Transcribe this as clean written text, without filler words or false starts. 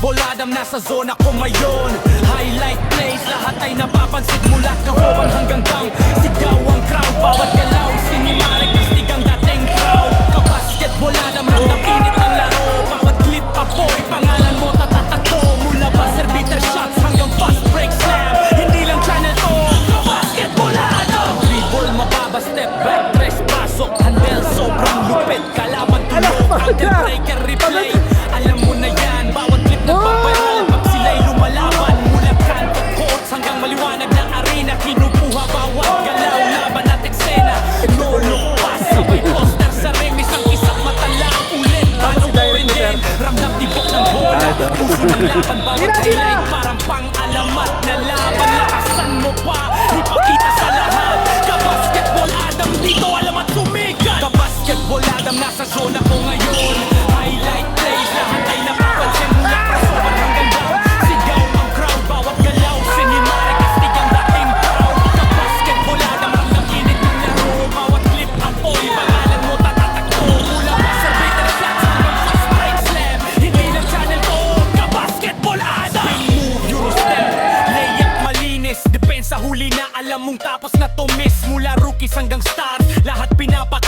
Basketball Adam, nasa zona ko ngayon. Highlight plays, lahat ay napapansin mula kahoban hanggang down. Sigaw ang crowd, bawat galaw sinimarik, astig ang dating crowd. Ka-basketball Adam, ramdam init ang laro. Bawat clip apoy, pangalan mo tatatakbo. Mula buzzer beater shots hanggang fast break slam. Hindi lang channel to, Ka-basketball Adam. Dribble, mababa, step back, tres, pasok, handle, sobrang lupit. Kalaban tulog, hanggang breaker, replay. Alam mo na yan, bawat clip nagpapayalan pag sila'y lumalaban. Mula kanto courts hanggang maliwanag na arena, kinukuha bawat galaw, laban at eksena. No look pass, sabay poster sa rim, isang isang matala ulit. Panoorin din, ramdam tibok ng bola, puso ng laban, bawat highlight parang pang-alamat na laban. Lakasan mo pa, ipakita sa lahat. Ka-basketball Adam, dito alam at sumigat. Ka-basketball Adam, nasa zona ko ngayon. Highlight plays, lahat ay napapansin mula kasoban hanggang down. Sigaw ang crowd, bawat galaw sinimarik, astig ang dating crowd. Ka-basketball Adam, ramdam init ng laro. Bawat clip apoy, pangalan mo tatatakbo. Mula buzzer beater shots hanggang fast break slam. Hindi lang channel to, Ka-basketball Adam. Spin move, Euro step, layup malinis. Depensa huli na alam mong tapos na to miss. Mula rookies hanggang stars, lahat pinapak